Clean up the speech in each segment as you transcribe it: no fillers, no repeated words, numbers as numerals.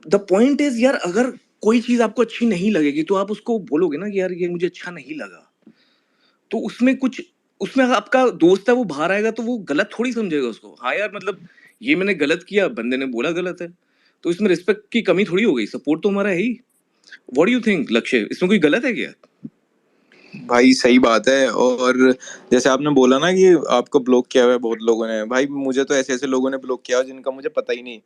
The point is यार, अगर कोई चीज आपको अच्छी नहीं लगेगी तो आप उसको बोलोगे ना कि यार ये मुझे अच्छा नहीं लगा। तो उसमें अगर आपका दोस्त है वो बाहर आएगा तो वो गलत थोड़ी समझेगा उसको। हाँ यार, मतलब ये मैंने गलत किया, बंदे ने बोला गलत है, तो इसमें रिस्पेक्ट की कमी थोड़ी हो गई, सपोर्ट तो हमारा है ही। व्हाट डू यू थिंक लक्ष्य, इसमें कोई गलत है क्या? भाई सही बात है। और जैसे आपने बोला ना कि आपको ब्लॉक किया हुआ है बहुत लोगों ने, भाई मुझे तो ऐसे ऐसे लोगों ने ब्लॉक किया जिनका मुझे पता ही नहीं।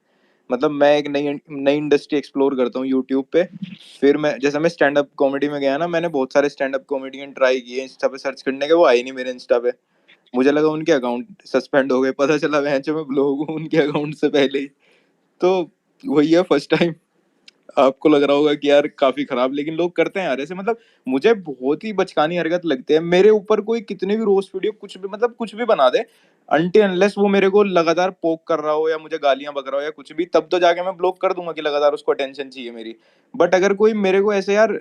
मतलब मैं एक नई नई इंडस्ट्री एक्सप्लोर करता हूँ यूट्यूब पे। फिर मैं स्टैंड अप कॉमेडी में गया ना, मैंने बहुत सारे स्टैंड अप कॉमेडियन ट्राई किए इंस्टा पे सर्च करने के, वो आए नहीं मेरे इंस्टा पे। मुझे लगा उनके अकाउंट सस्पेंड हो गए, पता चला वह मैं ब्लॉग हूँ उनके अकाउंट से पहले ही। तो वही है फर्स्ट टाइम। आपको लग रहा होगा कि यार काफी खराब, लेकिन लोग करते हैं यार ऐसे। मतलब मुझे बहुत ही बचकानी हरकत लगती है। मेरे ऊपर कोई कितने भी रोस्ट वीडियो कुछ भी, मतलब कुछ भी बना दे, अनटिल अनलेस वो मेरे को लगातार पोक कर रहा हो या मुझे गालियां बक रहा हो या कुछ भी, तब तो जाके मैं ब्लॉक कर दूंगा कि लगातार उसको अटेंशन चाहिए मेरी। बट अगर कोई मेरे को ऐसे यार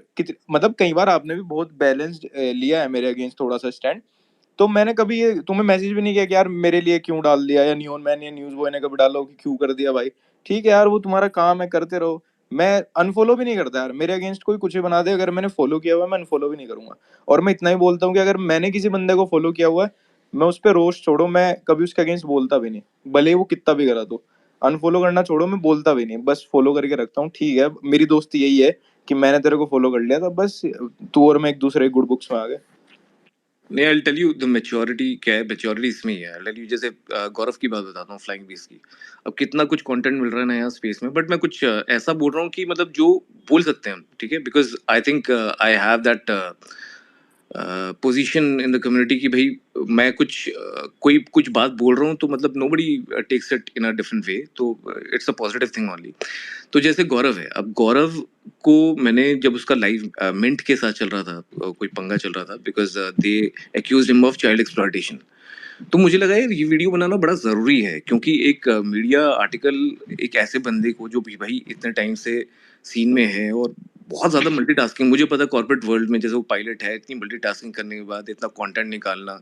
मतलब कई बार आपने भी बहुत बैलेंस्ड लिया है मेरे अगेंस्ट थोड़ा सा स्टैंड, तो मैंने कभी ये तुम्हें मैसेज भी नहीं किया कि यार मेरे लिए क्यों डाल दिया, या नियोन मैन या न्यूज बॉय ने कभी डाला हो कि क्यों कर दिया भाई। ठीक है यार, वो तुम्हारा काम है, करते रहो। मैं अनफॉलो भी नहीं करता यार, मेरे अगेंस्ट कोई कुछ भी बना दे, अगर मैंने फॉलो किया हुआ है मैं अनफॉलो भी नहीं करूंगा। और मैं इतना ही बोलता हूँ कि अगर मैंने किसी बंदे को फॉलो किया हुआ है, मैं उस पर रोस्ट छोड़ो, मैं कभी उसके अगेंस्ट बोलता भी नहीं, भले ही वो कितना भी गलत हो। अनफॉलो करना छोड़ो, मैं बोलता भी नहीं, बस फॉलो करके रखता हूँ। ठीक है, मेरी दोस्ती यही है कि मैंने तेरे को फॉलो कर लिया था, बस तू और मैं एक दूसरे गुड बुक्स में आ गए। नहीं, I tell you the maturity क्या है। मैच्योरिटी इसमें ही है। आई टेल यू, जैसे गौरव की बात बताता हूँ, फ्लाइंग बीस की। अब कितना कुछ कंटेंट मिल रहा है नया स्पेस में, बट मैं कुछ ऐसा बोल रहा हूँ कि मतलब जो बोल सकते हैं हम, ठीक है, because I think I have that position in the community कि भाई मैं कोई कुछ बात बोल रहा हूँ तो मतलब nobody takes it in a different way, तो it's a positive thing only. तो जैसे गौरव है, अब गौरव को मैंने जब उसका लाइव मिंट के साथ चल रहा था, कोई पंगा चल रहा था, because they accuse him of child exploitation. तो मुझे लगा यार ये वीडियो बनाना बड़ा जरूरी है, क्योंकि एक मीडिया आर्टिकल एक ऐसे बंदे को जो भी भाई इतने टाइम से सीन में है और बहुत ज्यादा मल्टीटास्किंग, मुझे पता कॉर्पोरेट वर्ल्ड में जैसे वो पायलट है, इतनी मल्टीटास्किंग करने के बाद इतना कंटेंट निकालना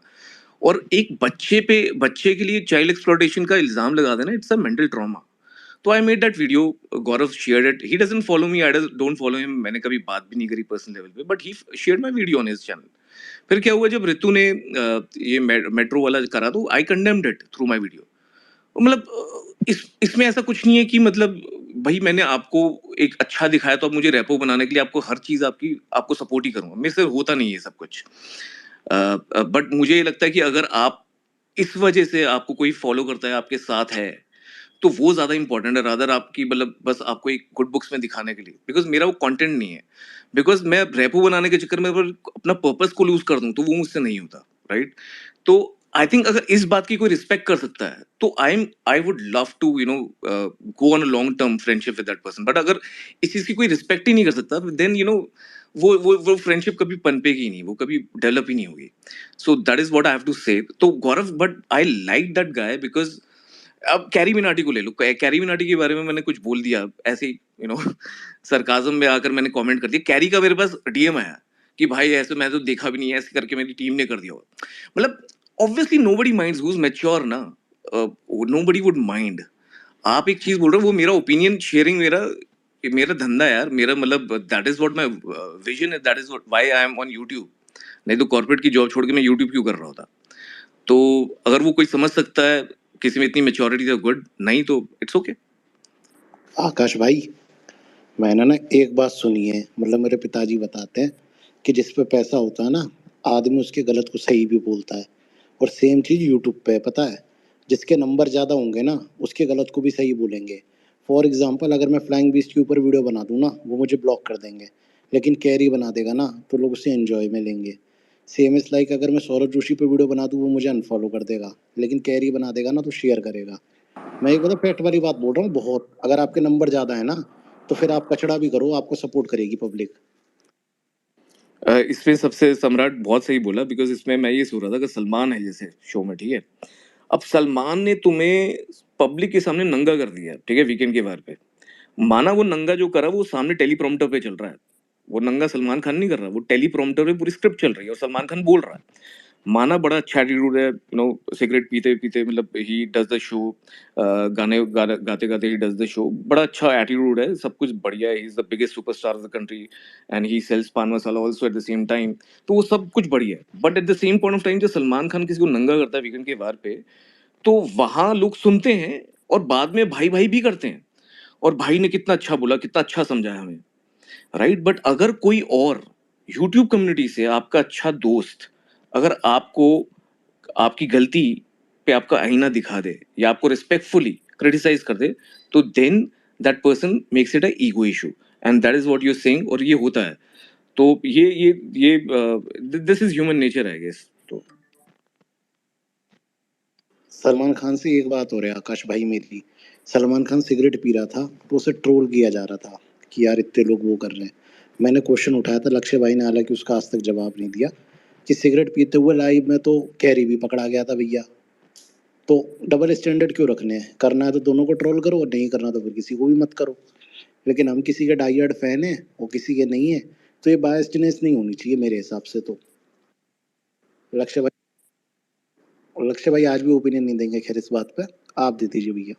और एक बच्चे के लिए चाइल्ड एक्सप्लॉयटेशन का इल्जाम लगा देना, इट्स अ मेंटल ट्रॉमा। तो I made that video, Gaurav shared it, he doesn't follow me, I don't follow him, मैंने कभी बात भी नहीं करी पर्सनल लेवल पे, but he shared my video on his channel. फिर क्या हुआ, जब ऋतु ने ये मेट्रो वाला करा तो I condemned it through my video. मतलब इसमें ऐसा कुछ नहीं है कि मतलब भाई मैंने आपको एक अच्छा दिखाया तो अब मुझे रैपो बनाने के लिए आपको हर चीज आपको सपोर्ट ही करूंगा, मेरे से होता नहीं है सब कुछ। बट मुझे ये लगता है कि अगर आप इस वजह से आपको कोई फॉलो करता है, आपके साथ है, तो वो ज्यादा इंपॉर्टेंट है रादर आपकी, मतलब बस आपको एक गुड बुक्स में दिखाने के लिए, बिकॉज मेरा वो कंटेंट नहीं है। बिकॉज मैं रेपो बनाने के चक्कर में अगर अपना पर्पस को लूज कर दूं तो वो मुझसे नहीं होता, राइट? तो आई थिंक अगर इस बात की कोई रिस्पेक्ट कर सकता है तो I would love to go on a long term friendship with that person. But अगर इस चीज की कोई रिस्पेक्ट ही नहीं कर सकता, देन वो फ्रेंडशिप कभी पनपेगी ही नहीं, वो कभी डेवलप ही नहीं होगी। So that is what I have to say. तो Gaurav, but I like that guy because अब कैरी मिनाटी को ले लो, कैरी मिनाटी के बारे में मैंने कुछ बोल दिया ऐसे ही, सरकाजम में आकर मैंने कमेंट कर दिया, कैरी का मेरे पास डीएम आया कि भाई ऐसे मैं तो देखा भी नहीं है, ऐसे करके मेरी टीम ने कर दिया होगा। मतलब obviously nobody minds, who is mature ना, नोबडी वुड माइंड। आप एक चीज बोल रहे हो, वो मेरा ओपिनियन शेयरिंग, मेरा धंधा है यार, मेरा मतलब that is what my vision है, that is why I am on YouTube. नहीं तो कॉर्पोरेट की जॉब छोड़ के मैं यूट्यूब क्यों कर रहा होता? तो अगर वो कोई समझ सकता है, किसी में इतनी मेच्योरिटी तो गुड, नहीं तो इट्स ओके। आकाश भाई, मैंने ना एक बात सुनी है, मतलब मेरे पिताजी बताते हैं कि जिस पे पैसा होता है ना, आदमी उसके गलत को सही भी बोलता है। और सेम चीज यूट्यूब पे है, पता है, जिसके नंबर ज्यादा होंगे ना उसके गलत को भी सही बोलेंगे। फॉर एग्जाम्पल, अगर मैं फ्लाइंग बीस्ट के ऊपर वीडियो बना दूं ना, वो मुझे ब्लॉक कर देंगे। लेकिन कैरी बना देगा ना तो लोग उससे एंजॉय में लेंगे। सेम इज लाइक, अगर मैं सौरभ जोशी पे वीडियो बना दूं वो मुझे अनफॉलो कर देगा, लेकिन कैरी बना देगा ना तो शेयर करेगा। मैं एक मतलब फैक्ट वाली बात बोल रहा हूँ। बहुत, अगर आपके नंबर ज्यादा है ना तो फिर आप कचड़ा भी करो, आपको सपोर्ट करेगी पब्लिक। इसमें सबसे सम्राट बहुत सही बोला, बिकॉज इसमें मैं ये सोच रहा था कि सलमान है जैसे शो में, ठीक है, अब सलमान ने तुम्हें पब्लिक के सामने नंगा कर दिया, ठीक है, वीकेंड के बार पे, माना वो नंगा जो करा वो सामने टेलीप्रॉम्प्टर पे चल रहा है, वो नंगा सलमान खान नहीं कर रहा, वो टेलीप्रॉम्प्टर पे पूरी स्क्रिप्ट चल रही है और सलमान खान बोल रहा है। माना बड़ा अच्छा एटीट्यूड है, सिगरेट पीते पीते, मतलब ही डज द शो, गाते गाते ही डज द शो, बड़ा अच्छा एटीट्यूड है, सब कुछ बढ़िया है, he is the biggest superstar of the country and he sells pan masala also at the same time. तो वो सब कुछ बढ़िया है, but at the same point of time जब सलमान खान किसी को नंगा करता है वीकेंड के वार पे, तो वहां लोग सुनते हैं और बाद में भाई भाई भी करते हैं, और भाई ने कितना अच्छा बोला, कितना अच्छा समझाया हमें, राइट। बट अगर कोई और यूट्यूब कम्युनिटी से आपका अच्छा दोस्त अगर आपको आपकी गलती पे आपका आईना दिखा दे या आपको रिस्पेक्टफुली क्रिटिसाइज कर दे, तो then that person makes it a ego issue, and that is what you are saying, और ये होता है। तो ये this is human nature I guess. तो सलमान खान से एक बात हो रही है आकाश भाई मेरी, सलमान खान सिगरेट पी रहा था तो उसे ट्रोल किया जा रहा था कि यार इतने लोग वो कर रहे हैं। मैंने क्वेश्चन उठाया था लक्ष्य भाई ने, हालांकि उसका आज तक जवाब नहीं दिया, कि सिगरेट पीते हुए लाइव में तो कैरी भी पकड़ा गया था भैया। तो डबल स्टैंडर्ड क्यों रखने हैं? करना है तो दोनों को ट्रोल करो, और नहीं करना तो फिर किसी को भी मत करो। लेकिन हम किसी के डाई हार्ड फैन हैं और किसी के नहीं है, तो ये बायसनेस नहीं होनी चाहिए मेरे हिसाब से। तो लक्ष्य लक्ष्य भाई आज भी ओपिनियन नहीं देंगे खैर इस बात पे, आप दे दीजिए भैया।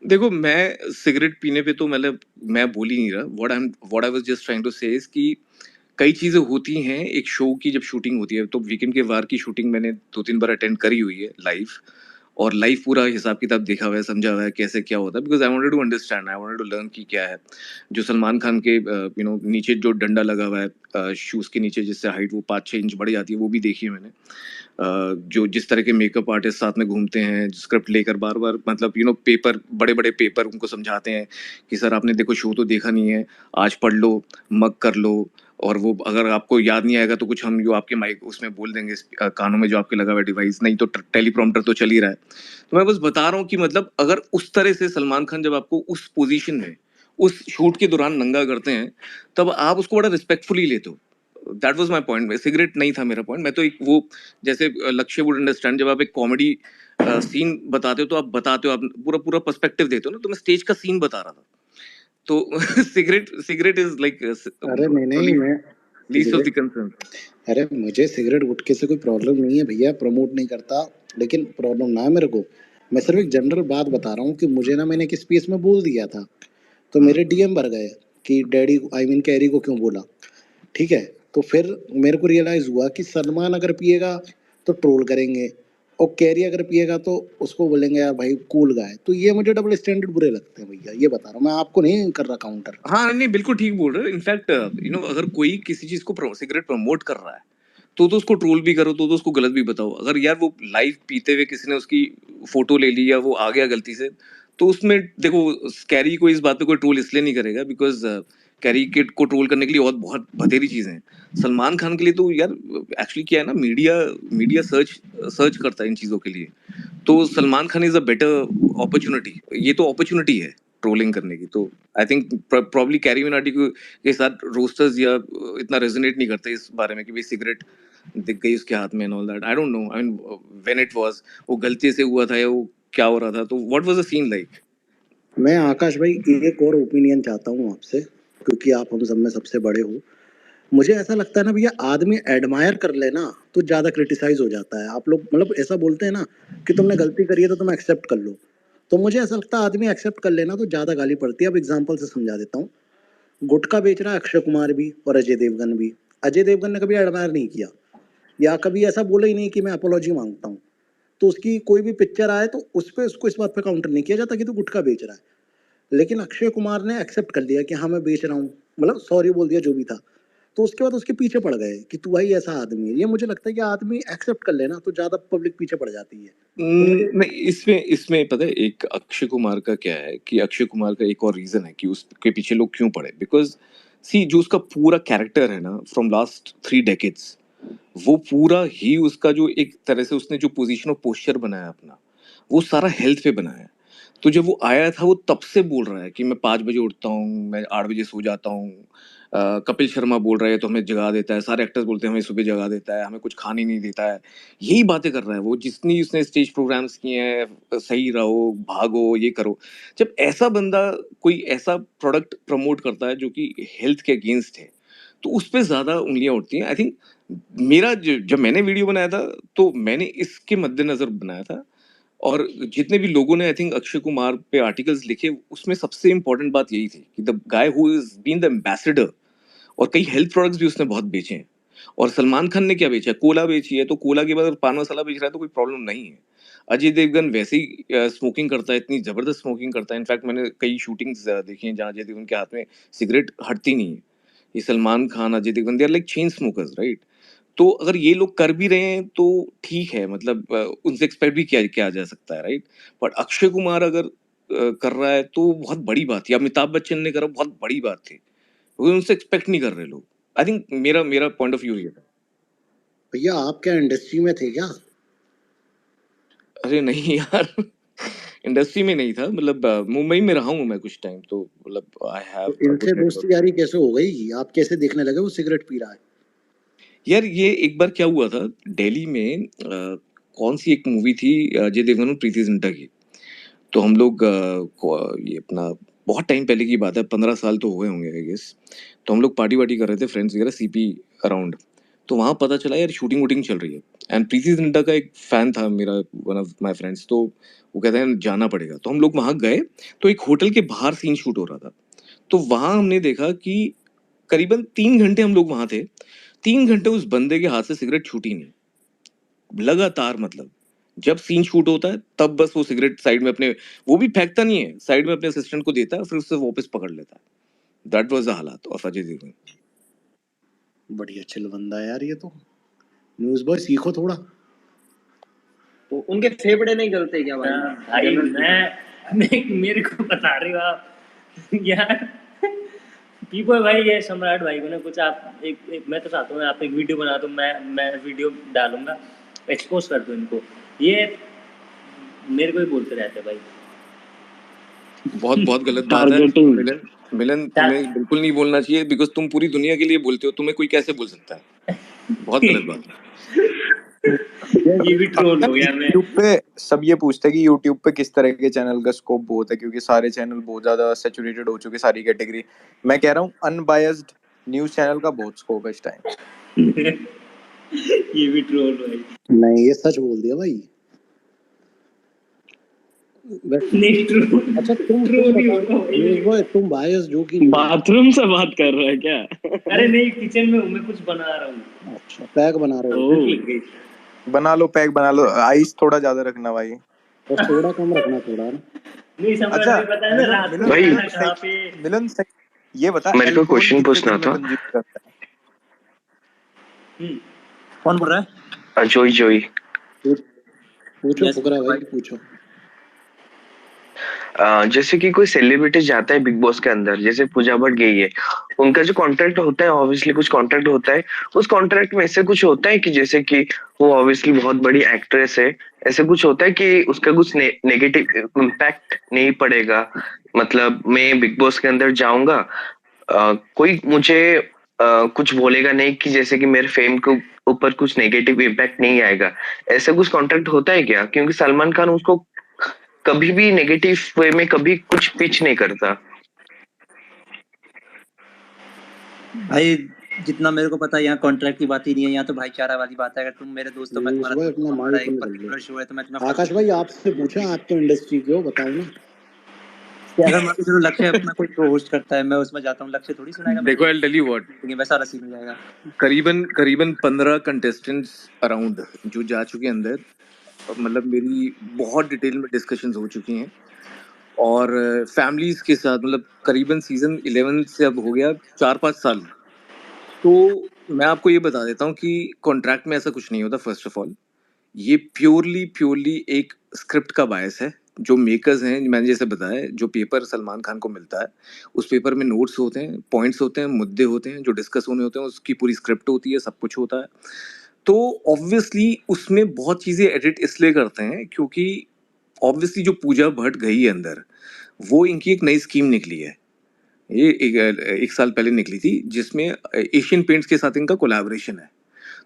देखो, मैं सिगरेट पीने पे तो मतलब मैं बोल ही नहीं रहा, what I was just trying to say is कि कई चीजें होती हैं एक शो की जब शूटिंग होती है। तो वीकेंड के वार की शूटिंग मैंने 2-3 बार अटेंड करी हुई है लाइव, और लाइव पूरा हिसाब किताब देखा हुआ है, समझा हुआ है कैसे क्या होता है, because I wanted to understand, I wanted to learn कि क्या है। जो सलमान खान के नीचे जो डंडा लगा हुआ है शूज के नीचे, जिससे हाइट वो 5-6 इंच बढ़ जाती है, वो भी देखी है मैंने। जो जिस तरह के मेकअप आर्टिस्ट साथ में घूमते हैं स्क्रिप्ट लेकर बार बार, मतलब पेपर, बड़े बड़े पेपर उनको समझाते हैं कि सर आपने देखो शो तो देखा नहीं है, आज पढ़ लो, मग कर लो, और वो अगर आपको याद नहीं आएगा तो कुछ हम जो आपके माइक उसमें बोल देंगे, कानों में जो आपके लगा हुआ डिवाइस, नहीं तो टेलीप्रॉम्प्टर तो चल ही रहा है। तो मैं बस बता रहा हूँ कि मतलब अगर उस तरह से सलमान खान जब आपको उस पोजीशन में उस शूट के दौरान नंगा करते हैं, तब आप उसको बड़ा रिस्पेक्टफुली लेते हो। That was my point. Cigarette नहीं था मेरा पॉइंट। मैं तो एक वो, जैसे लक्ष्य वुड अंडरस्टैंड, जब आप एक कॉमेडी सीन बताते हो तो आप बताते हो, आप पूरा पूरा पर्सपेक्टिव देते हो ना, तो मैं स्टेज का सीन बता रहा था। तो सिगरेट सिगरेट इज लाइक अरे नहीं नहीं, मैं least of the cigarette, concern. अरे मुझे सिगरेट गुटखे से कोई प्रॉब्लम नहीं है भैया, प्रमोट नहीं करता। लेकिन प्रॉब्लम ना है मेरे को, मैं सिर्फ एक जनरल बात बता रहा हूँ कि मुझे ना, मैंने किस स्पेस में बोल दिया था तो मेरे डीएम भर गए कि डैडी आई मीन कैरी को क्यों बोला। ठीक है, तो फिर मेरे को रियलाइज हुआ कि सलमान अगर पिएगा तो ट्रोल करेंगे, और कैरी अगर पिएगा तो उसको बोलेंगे यार भाई कूल गाय। तो ये मुझे डबल स्टैंडर्ड बुरे लगते हैं भैया, ये बता रहा हूँ मैं, आपको नहीं कर रहा काउंटर। हाँ नहीं, बिल्कुल ठीक बोल रहे हो। इनफैक्ट अगर कोई किसी चीज को सिगरेट प्रमोट कर रहा है, तो उसको ट्रोल भी करो, तो उसको गलत भी बताओ। अगर यार वो लाइव पीते हुए किसी ने उसकी फोटो ले ली या वो आ गया गलती से, तो उसमें देखो, कैरी को इस बात पे कोई ट्रोल इसलिए नहीं करेगा बिकॉज कैरी किड को ट्रोल करने के लिए और बहुत बतेरी चीजें हैं। सलमान खान के लिए तो यार एक्चुअली क्या है ना, मीडिया मीडिया सर्च सर्च करता है इन चीजों के लिए। तो Salman Khan is a better opportunity, ये तो अपॉर्चुनिटी है ट्रोलिंग करने की। तो I think probably carry Minati के साथ रोस्टर्स या इतना रेजोनेट नहीं करते इस बारे में कि भाई सिगरेट दिख गई उसके हाथ में and all that. I don't know, I mean when it was, वो गलती से हुआ था या वो क्या हो रहा था, तो what was the scene like. मैं आकाश भाई एक और ओपिनियन चाहता हूँ आपसे, क्योंकि आप हम सब में सबसे बड़े हो। मुझे ऐसा लगता है ना भैया, आदमी एडमायर कर लेना तो ज्यादा क्रिटिसाइज हो जाता है। आप लोग मतलब ऐसा बोलते हैं ना कि तुमने गलती करी है तो तुम एक्सेप्ट कर लो, तो मुझे ऐसा लगता है आदमी एक्सेप्ट कर लेना तो ज्यादा गाली पड़ती है। अब एग्जाम्पल से समझा देता हूँ। गुटखा बेच रहा है अक्षय कुमार भी और अजय देवगन भी। अजय देवगन ने कभी एडमायर नहीं किया, या कभी ऐसा बोला ही नहीं कि मैं अपोलॉजी मांगता हूँ। तो उसकी कोई भी पिक्चर आए तो उस पर उसको इस बात पे काउंटर नहीं किया जाता कि तू गुटखा बेच रहा है। लेकिन अक्षय कुमार ने एक्सेप्ट कर लिया कि हाँ मैं बेच रहा हूँ, मतलब सॉरी बोल दिया जो भी था। तो उसके बाद उसके पीछे पड़ गए कि तू भाई ऐसा आदमी है। ये मुझे लगता है कि आदमी एक्सेप्ट कर लेना तो ज्यादा पब्लिक पीछे पड़ जाती है। तो मुझे नहीं, इसमें इसमें पता है एक अक्षय कुमार का क्या है कि अक्षय कुमार का एक और रीजन है कि उसके पीछे लोग क्यों पड़े, बिकॉज सी जो उसका पूरा कैरेक्टर है ना फ्रॉम लास्ट 3 डेकेड्स, वो पूरा ही उसका जो एक तरह से उसने जो पोजीशन और पोस्चर बनाया अपना, वो सारा हेल्थ पे बनाया है। तो जब वो आया था वो तब से बोल रहा है कि मैं 5 बजे उठता हूँ, मैं 8 बजे सो जाता हूँ। कपिल शर्मा बोल रहा है तो हमें जगा देता है, सारे एक्टर्स बोलते हैं हमें सुबह जगा देता है, हमें कुछ खाने नहीं देता है। यही बातें कर रहा है वो, जितनी उसने स्टेज प्रोग्राम्स किए हैं, सही रहो, भागो, ये करो। जब ऐसा बंदा कोई ऐसा प्रोडक्ट प्रमोट करता है जो कि हेल्थ के अगेंस्ट है, तो उस पे ज्यादा उंगलियां उठती हैं। आई थिंक मेरा जब मैंने वीडियो बनाया था तो मैंने इसके मद्देनजर बनाया था, और जितने भी लोगों ने आई थिंक अक्षय कुमार पे आर्टिकल्स लिखे, उसमें सबसे इंपॉर्टेंट बात यही थी कि the guy who is been the ambassador, और कई हेल्थ प्रोडक्ट्स भी उसने बहुत बेचे हैं। और सलमान खान ने क्या बेचा है? कोला बेची है, तो कोला के बाद अगर पान मसाला बेच रहा है तो कोई प्रॉब्लम नहीं है। अजय देवगन वैसे ही स्मोकिंग करता है, इतनी जबरदस्त स्मोकिंग करता है। इनफैक्ट मैंने कई शूटिंग्स देखी हैं जहाँ अजय देवगन के हाथ में सिगरेट हटती नहीं है। ये Salman Khan, Ajay Devgan, they are like chain smokers, right? तो अगर ये लोग कर भी रहे हैं तो ठीक है, मतलब उनसे एक्सपेक्ट भी किया किया जा सकता है, राइट? बट अक्षय कुमार अगर कर रहा है तो बहुत बड़ी बात थी। अमिताभ बच्चन ने करा, बहुत बड़ी बात थी, क्योंकि उनसे एक्सपेक्ट नहीं कर रहे लोग। आई थिंक मेरा मेरा पॉइंट ऑफ व्यू ये था। भैया आप क्या इंडस्ट्री में थे क्या? अरे नहीं यार, इंडस्ट्री में नहीं था, मतलब मुंबई में रहा हूँ मैं कुछ टाइम, तो मतलब आई हैव तो इनसे दोस्ती यारी कैसे हो गई? आप कैसे देखने लगे वो सिगरेट पी रहा है? यार ये एक बार क्या हुआ था दिल्ली में, कौन सी एक मूवी थी अजय देवगन और प्रीति जिंटा की। तो हम लोग ये अपना बहुत टाइम पहले की बात है, 15 साल तो हुए होंगे आई गेस। तो हम लोग पार्टी वार्टी कर रहे थे फ्रेंड्स वगैरह, सीपी अराउंड। तो वहाँ पता चला यार शूटिंग वूटिंग चल रही है, एंड प्रीति जिंटा का एक फैन था मेरा, वन ऑफ माय फ्रेंड्स। तो वो कहते हैं जाना पड़ेगा, तो हम लोग वहाँ गए। तो एक होटल के बाहर सीन शूट हो रहा था। तो वहाँ हमने देखा कि करीबन 3 घंटे हम लोग वहाँ थे। 3 घंटे उस बंदे के हाथ से सिगरेट छूटी नहीं, लगातार। मतलब जब सीन शूट होता है तब बस वो सिगरेट साइड में अपने, वो भी फेंकता नहीं है, साइड में अपने असिस्टेंट को देता है, फिर उससे वापस पकड़ लेता है। दैट वाज द हालात ऑफ अजय देवगन। बढ़िया चिल बंदा है यार ये तो। न्यूज़ बॉय सीखो थोड़ा। तो उनके फेफड़े नहीं गलते क्या भाई? भाई मैं मेरे को बता रही हो आप यार। पीपल भाई, ये सम्राट भाई को ना कुछ आप मैं तो चाहता हूँ आप एक वीडियो बना दो, मैं वीडियो डालूंगा, एक्सपोज कर दो इनको। ये मेरे को ही बोलते रहते हैं भाई। बहुत बहुत गलत बात है मिलन। मिलन तुम्हें बिल्कुल नहीं बोलना चाहिए, बिकॉज तुम पूरी दुनिया के लिए बोलते हो, तुम्हें कोई कैसे बोल सकता है? बहुत गलत बात है। ये भी ट्रोल हो गया मैं। यूट्यूब पे सब ये पूछते हैं कि यूट्यूब पे किस तरह के चैनल का स्कोप बहुत है, क्योंकि सारे चैनल बहुत ज्यादा सैचुरेटेड हो चुके, सारी कैटेगरी। मैं कह रहा हूँ अनबायस्ड न्यूज चैनल का बहुत स्कोप है इस टाइम। ये भी ट्रोल भाई। नहीं ये सच बोल दिया भाई। नहीं ट्रू। अच्छा तुम न्यूज़ बॉय तुम बायस जो कि बाथरूम से बात कर रहा है क्या? अरे नहीं, किचन में हूँ मैं, कुछ बना रहा हूँ। अच्छा पैक बना रहे हो? भूख लग गई। बना लो, पैक बना लो, आइस थोड़ा ज्यादा रखना भाई। और सोडा कम रखना थोड़ा ना। नहीं समझ अच्छा, में पता है ना रात को भाई, खाना कहाँ पे। मिलन ये बता, मेरे को अल्कोहल क्वेश्चन कितने पूछना दिन में था। कंज्यूम करता है? कौन बोल रहा है? जोई जोई। पूछो फुकरा भाई पूछो। जैसे कि कोई सेलिब्रिटी जाता है बिग बॉस के अंदर, जैसे पूजा भट्ट गई है, उनका जो कॉन्ट्रैक्ट होता है, ऑब्वियसली कुछ कॉन्ट्रैक्ट होता है। उस कॉन्ट्रैक्ट में ऐसे कुछ होता है कि जैसे कि वो ऑब्वियसली बहुत बड़ी एक्ट्रेस है, ऐसे कुछ होता है कि उसका कुछ नेगेटिव इम्पैक्ट नहीं पड़ेगा? मतलब मैं बिग बॉस के अंदर जाऊंगा, कोई मुझे कुछ बोलेगा नहीं कि जैसे कि मेरे फेम के ऊपर कुछ नेगेटिव इम्पैक्ट नहीं आएगा, ऐसा कुछ कॉन्ट्रैक्ट होता है क्या? क्योंकि सलमान खान उसको कभी भी नेगेटिव वे में कभी कुछ पिच नहीं करता। भाई जितना मेरे को पता है यहाँ कॉन्ट्रैक्ट की बात ही नहीं है, यहाँ तो भाईचारा वाली बात है। अगर तुम मेरे दोस्त हो, मैं तुम्हारा दोस्त हूँ, हमारा एक पर्टिकुलर शो है, तो मैं तुम्हें आकाश भाई आपसे पूछा आप तो इंडस्ट्री के हो, बताओ ना। अगर मान के चलो लक्ष्य अपना कोई शो होस्ट करता है, मैं उसमें जाता हूँ, लक्ष्य थोड़ी सुनाएगा देखो आई टेल यू व्हाट, वैसा रसीद हो जाएगा। करीबन करीबन 15 कंटेस्टेंट्स अराउंड जो जा चुके हैं अंदर, मतलब मेरी बहुत डिटेल में डिस्कशंस हो चुकी हैं, और फैमिलीज के साथ, मतलब करीबन सीजन 11 से अब हो गया 4-5 साल। तो मैं आपको ये बता देता हूँ कि कॉन्ट्रैक्ट में ऐसा कुछ नहीं होता। फर्स्ट ऑफ ऑल ये प्योरली प्योरली एक स्क्रिप्ट का बायस है। जो मेकर्स हैं, मैंने जैसे बताया, जो पेपर सलमान खान को मिलता है, उस पेपर में नोट्स होते हैं, पॉइंट्स होते हैं, मुद्दे होते हैं जो डिस्कस होने होते हैं, उसकी पूरी स्क्रिप्ट होती है, सब कुछ होता है। तो ऑब्वियसली उसमें बहुत चीज़ें एडिट इसलिए करते हैं क्योंकि ऑब्वियसली जो पूजा भट्ट गई है अंदर, वो इनकी एक नई स्कीम निकली है। ये एक साल पहले निकली थी, जिसमें एशियन पेंट्स के साथ इनका कोलैबोरेशन है।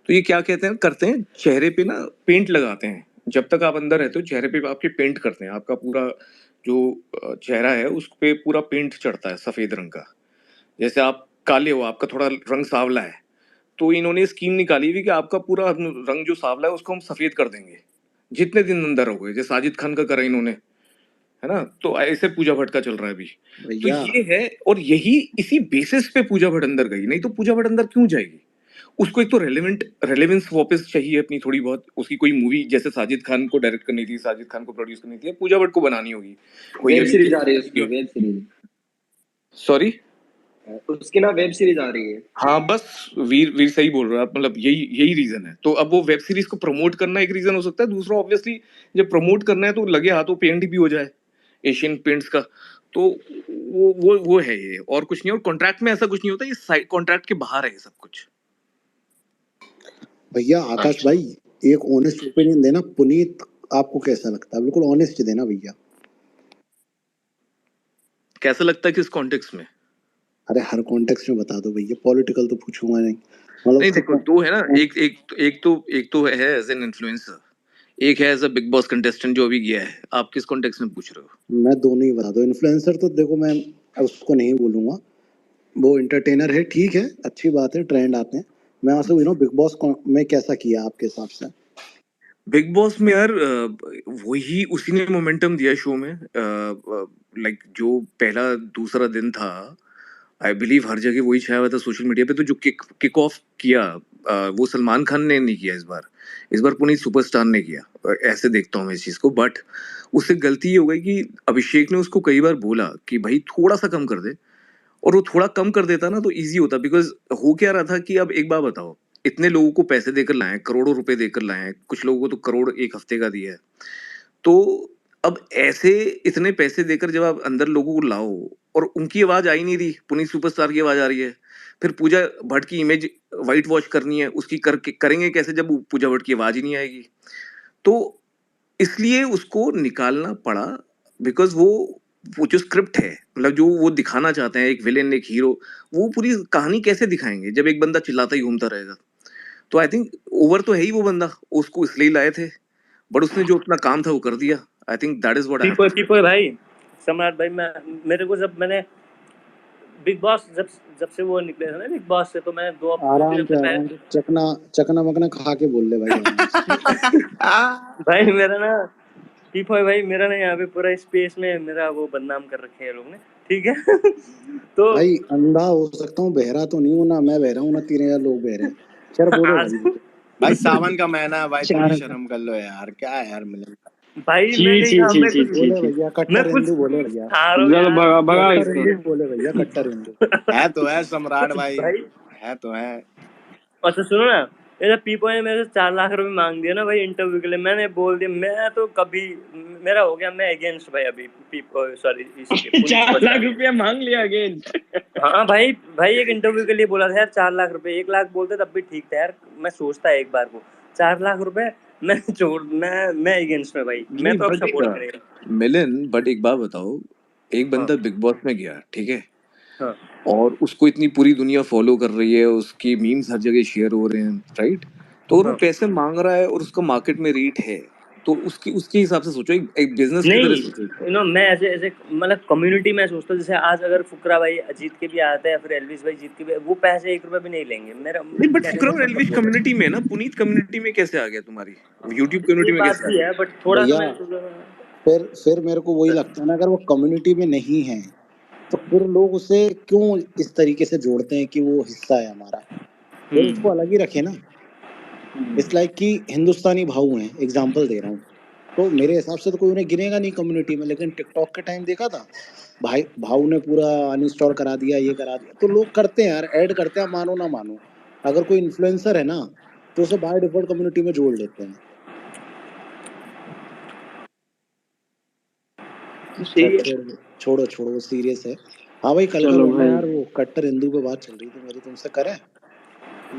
तो ये क्या कहते हैं करते हैं, चेहरे पे ना पेंट लगाते हैं। जब तक आप अंदर रहते हो चेहरे पे आपके पेंट करते हैं, आपका पूरा जो चेहरा है उस पे पूरा पेंट चढ़ता है सफेद रंग का। जैसे आप काले हो, आपका थोड़ा रंग सांवला है, तो इन्होंने स्कीम निकाली हुई कि आपका पूरा रंग जो सांवला है उसको हम सफेद कर देंगे जितने दिन अंदर हो गए, जैसे साजिद खान का करा इन्होंने, है ना। तो ऐसे पूजा भट्ट का चल रहा है अभी। तो भैया ये है, और यही इसी बेसिस पे पूजा भट्ट अंदर गई, नहीं तो पूजा भट्ट अंदर क्यों जाएगी? उसको एक तो रेलेवेंस वापस चाहिए अपनी थोड़ी बहुत, उसकी कोई मूवी जैसे साजिद खान को डायरेक्ट करनी थी, साजिद खान को प्रोड्यूस करनी थी, पूजा भट्ट को बनानी होगी कोई वेब अभी सीरीज आ रही है उसकी, वेब सीरीज। सॉरी, उसकी ना वेब सीरीज आ रही है। हाँ बस वीर वीर सही बोल रहे हो आप, मतलब यही यही रीजन है। तो अब वो वेब सीरीज को प्रमोट करना एक रीजन हो सकता है, दूसरा ऑब्वियसली जब प्रमोट करना है तो लगे हाथों पेंट भी हो जाए एशियन पेंट्स का। तो वो है ये, और कुछ नहीं। और कॉन्ट्रैक्ट में ऐसा कुछ नहीं होता, ये कॉन्ट्रैक्ट के बाहर है ये सब कुछ। भैया आकाश भाई, एक ऑनेस्ट ओपिनियन देना, पुनीत आपको कैसा लगता है? बिल्कुल ऑनेस्ट देना भैया। कैसा लगता है किस कॉन्टेक्स्ट में? अरे हर कॉन्टेक्स्ट में बता दो भैया, पॉलिटिकल तो पूछूंगा नहीं। मतलब नहीं देखो, दो है ना, एक तो है एज एन इन्फ्लुएंसर, एक है as a Bigg Boss contestant जो अभी गया है। आप किस कॉन्टेक्स्ट में पूछ रहे हो? मैं दोनों ही बता दो। इन्फ्लुएंसर तो देखो मैं उसको नहीं बोलूंगा, वो एंटरटेनर है, ठीक है, अच्छी बात है, ट्रेंड आते हैं। मैं आपसे पूछ रहा हूँ बिग बॉस में कैसा किया आपके हिसाब से? बिग बॉस में यार वही उसी ने मोमेंटम दिया शो में। लाइक जो पहला दूसरा दिन था, आई बिलीव हर जगह वही छाया हुआ था सोशल मीडिया पे। तो जो किक ऑफ किया वो सलमान खान ने नहीं किया इस बार पुनीत सुपरस्टार ने किया। ऐसे देखता हूँ मैं इस चीज को। बट उससे गलती ये हो गई कि अभिषेक ने उसको कई बार बोला कि भाई थोड़ा सा कम कर दे, और वो थोड़ा कम कर देता ना तो इजी होता। बिकॉज हो क्या रहा था कि अब एक बार बताओ, इतने लोगों को पैसे देकर लाए, करोड़ों रुपए देकर लाए, कुछ लोगों को तो करोड़ एक हफ्ते का दिया है। तो अब ऐसे इतने पैसे देकर जब आप अंदर लोगों को लाओ और उनकी आवाज आ ही नहीं रही, पुनीत सुपरस्टार की आवाज आ रही है, फिर पूजा भट्ट की इमेज वाइट वॉश करनी है, उसकी करके करेंगे कैसे जब पूजा भट्ट की आवाज ही नहीं आएगी? तो इसलिए उसको निकालना पड़ा। बिकॉज वो जो स्क्रिप्ट है, मतलब जो वो दिखाना चाहते हैं, एक विलेन एक हीरो, वो पूरी कहानी कैसे दिखाएंगे जब एक बंदा चिल्लाता ही घूमता रहेगा? तो आई थिंक ओवर तो है ही वो बंदा, उसको इसलिए लाए थे, बट उसने जो अपना काम था वो कर दिया। I think that is what happened. People भाई, सम्राट भाई, मेरे को जब मैंने बिग बॉस जब से वो निकले थे ना बिग बॉस से, तो मैंने दो आराम हफ्ते से पहले चकना मकना खा के बोल ले भाई। भाई मेरा ना पीपल भाई, मेरा ना यहाँ पे पूरा स्पेस में मेरा वो बदनाम कर रखे हैं लोग ने, ठीक है। तो भाई अंधा हो सकता हूँ, बहरा तो नहीं हूँ ना, मैं बहरा हूँ ना 3000 लोग बहरे हैं। चल बोलो आज भाई। भाई सावन का महीना है भाई, थोड़ी शर्म कर लो यार, क्या है यार मिलन। भाई मैं नहीं कहा, मैं कुछ बोले भैया, मैं कट्टर कुछ हिंदू बोले भैया, खा रहा हूँ यार। कट्टर हिंदू बोले भैया, कट्टर हिंदू। है तो है सम्राट भाई, भाई है तो है। अच्छा सुनो ना, ये जब पीपल ने मेरे से 4 लाख रुपए मांग दिया ना भाई इंटरव्यू के लिए, मैंने बोल दिया मैं तो कभी, मेरा हो गया, मैं अगेंस्ट भाई अभी पीपल, सॉरी इसके 4 लाख रुपया मांग लिया अगेन। हाँ भाई भाई एक इंटरव्यू के लिए बोला था यार 4 लाख रुपए, 1 लाख बोलते तब भी ठीक था यार, मैं सोचता है एक बार को। 4 लाख रुपए मैं छोड़, मैं अगेंस्ट में भाई, मैं तो अब सपोर्ट करेगा। मिलन, बट एक बात बताओ, एक हाँ बंदा बिग बॉस में गया, ठीक है, हाँ और उसको इतनी पूरी दुनिया फॉलो कर रही है, उसकी मीम्स हर जगह शेयर हो रहे हैं, राइट? तो अगर वो हाँ। पैसे मांग रहा है और उसका मार्केट में रीट है, तो उसके हिसाब से सोचो, एक बिजनेस की तरह सोचो। नहीं मैं ऐसे ऐसे मतलब कम्युनिटी में सोचता हूँ, जैसे आज अगर फुकरा भाई जीत के भी आता है या फिर एलविस भाई जीत के भी, वो पैसे 1 रुपए भी नहीं लेंगे मेरा। नहीं, बट कहने फुकरा का और एल्विश मतलब वो है। कम्युनिटी में है ना, पुनीत कम्युनिटी में कैसे आ गया तुम्हारी, यूट्यूब ये कम्युनिटी में बात कैसे आ भी गया? है, बट थोड़ा सा भैया मैंने सोचा। फिर मेरे को वही लगता है ना, अगर वो कम्युनिटी में नहीं है तो फिर लोग उसे क्यों इस तरीके से जोड़ते हैं कि वो हिस्सा है हमारा? फिर उसको अलग ही रखे ना। इट्स लाइक कि हिंदुस्तानी भाऊ हैं, एग्जाम्पल दे रहा हूँ, तो मेरे हिसाब से तो कोई उन्हें गिनेगा नहीं कम्युनिटी में। लेकिन टिकटॉक के टाइम देखा था भाई, भाऊ ने पूरा अनइंस्टॉल करा दिया, ये करा दिया, तो लोग करते हैं यार, ऐड करते हैं, मानो ना मानो। अगर कोई इन्फ्लुएंसर है ना तो उसे बाय डिफॉल्ट कम्युनिटी में जोड़ लेते हैं। सही है। छोड़ो छोड़ो, वो सीरियस है। हाँ भाई, कल का चलो रोना भाई, यार, वो कट्टर हिंदू पे बात चल रही थी मेरी, तुमसे करें?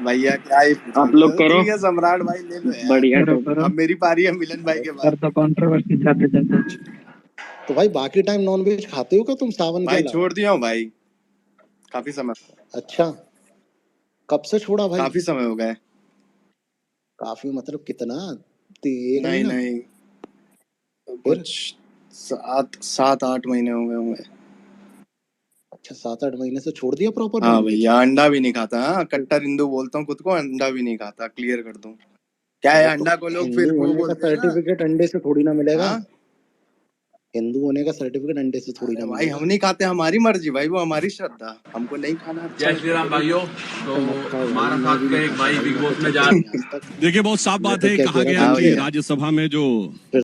भैया क्या ही आप लोग करो, ठीक है सम्राट भाई, ले लो यार। बढ़िया टॉपिक। अब मेरी पारी है मिलन भाई के बाद। तो कंट्रोवर्सी जाते जाते। तो भाई बाकी टाइम नॉन वेज खाते हो क्या तुम सावन के भाई अलावा? छोड़ दिया हूँ भाई, काफी समय, अच्छा, कब से छोड़ा भाई? काफी समय हो गए। काफी मतलब कितना? 1 नहीं महीना? नहीं, फिर कुछ 7-8 महीने हो गए होंगे। अच्छा 7-8 महीने से छोड़ दिया प्रॉपर हाँ नॉनवेज? भैया, अंडा भी नहीं खाता। हाँ, कट्टर हिंदू बोलता हूँ खुद को, अंडा भी नहीं खाता, क्लियर कर दूं। क्या है, अरे तो अंडा को लोग फिर हिंदू वो होने का बोलते हैं ना। सर्टिफिकेट अंडे से थोड़ी ना मिलेगा। हाँ हिंदू होने का सर्टिफिकेट अंडे से थोड़ी अरे ना भाई, मिलेगा। हम नहीं खाते, हमारी मर्जी भाई, वो हमारी श्रद्धा, हमको नहीं खाना अच्छा जय श्री राम भाइयों। तो मत खाओ भाई, हमारा मैं साथ भी के नहीं एक खाता भाई भाई, बिग मैं बॉस तो में खाता जा ही नहीं आज तक। देखिए बहुत साफ मैं बात तो है, क्या कहा कह रहा गया था हाँ कि भैया। राज्यसभा में जो